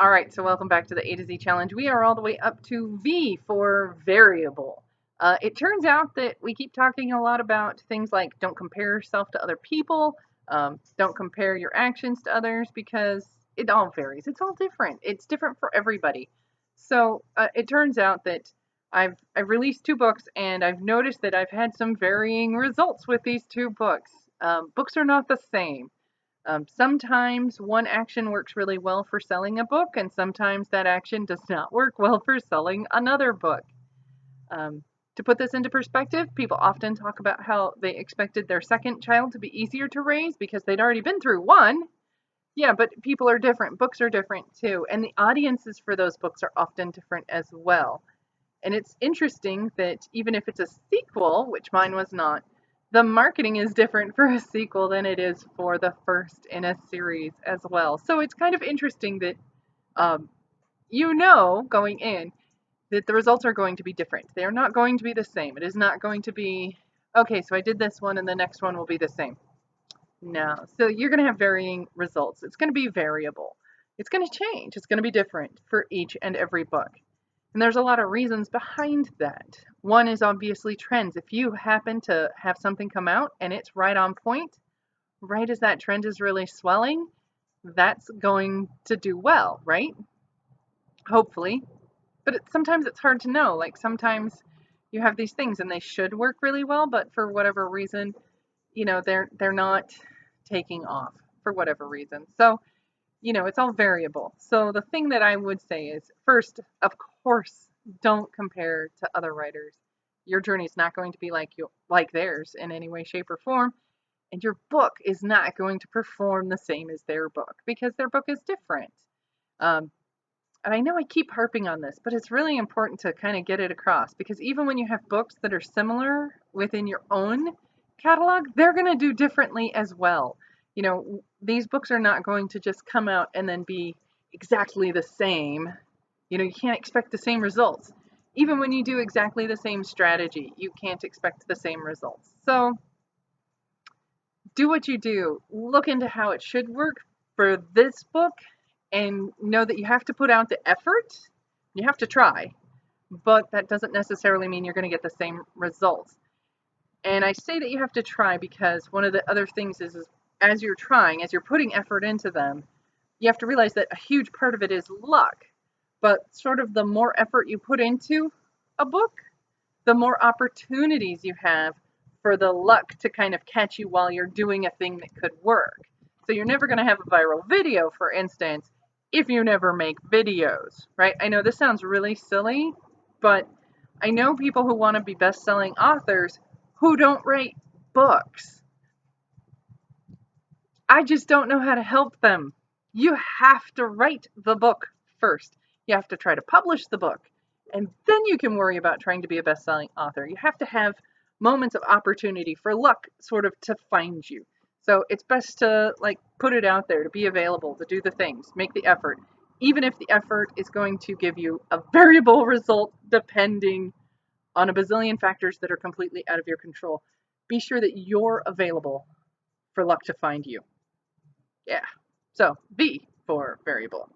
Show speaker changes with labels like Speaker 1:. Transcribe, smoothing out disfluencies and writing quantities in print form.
Speaker 1: All right, so welcome back to the A to Z challenge. We are all the way up to V for variable. It turns out that we keep talking a lot about things like don't compare yourself to other people, don't compare your actions to others because it all varies. It's all different. It's different for everybody. So it turns out that I've released two books and I've noticed that I've had some varying results with these two books. Books are not the same. Sometimes one action works really well for selling a book, and sometimes that action does not work well for selling another book. Um, to put this into perspective, people often talk about how they expected their second child to be easier to raise because they'd already been through one. Yeah, but people are different. Books are different too. And the audiences for those books are often different as well. And it's interesting that even if it's a sequel, which mine was not, the marketing is different for a sequel than it is for the first in a series as well. So it's kind of interesting that um, going in that the results are going to be different. They are not going to be the same. It is not going to be, okay, so I did this one and the next one will be the same. No. So you're going to have varying results. It's going to be variable. It's going to change. It's going to be different for each and every book. And there's a lot of reasons behind that. One is obviously trends. If you happen to have something come out and it's right on point, right as that trend is really swelling, that's going to do well, right? Hopefully. But sometimes it's hard to know. Like sometimes you have these things and they should work really well, but for whatever reason, they're not taking off for whatever reason. So, it's all variable. So the thing that I would say is first, of course, don't compare to other writers. Your journey is not going to be like theirs in any way, shape, or form, and your book is not going to perform the same as their book because their book is different. Um, and I know I keep harping on this, but it's really important to kind of get it across because even when you have books that are similar within your own catalog, they're going to do differently as well. These books are not going to just come out and then be exactly the same. You can't expect the same results. Even when you do exactly the same strategy, you can't expect the same results. So do what you do. Look into how it should work for this book and know that you have to put out the effort. You have to try, but that doesn't necessarily mean you're going to get the same results. And I say that you have to try because one of the other things is as you're trying, as you're putting effort into them, you have to realize that a huge part of it is luck. But sort of the more effort you put into a book, the more opportunities you have for the luck to kind of catch you while you're doing a thing that could work. So you're never going to have a viral video, for instance, if you never make videos, right? I know this sounds really silly, but I know people who want to be best-selling authors who don't write books. I just don't know how to help them. You have to write the book first. You have to try to publish the book, and then you can worry about trying to be a best-selling author. You have to have moments of opportunity for luck sort of to find you. So it's best to put it out there, to be available, to do the things, make the effort, even if the effort is going to give you a variable result depending on a bazillion factors that are completely out of your control. Be sure that you're available for luck to find you. Yeah. So V for variable.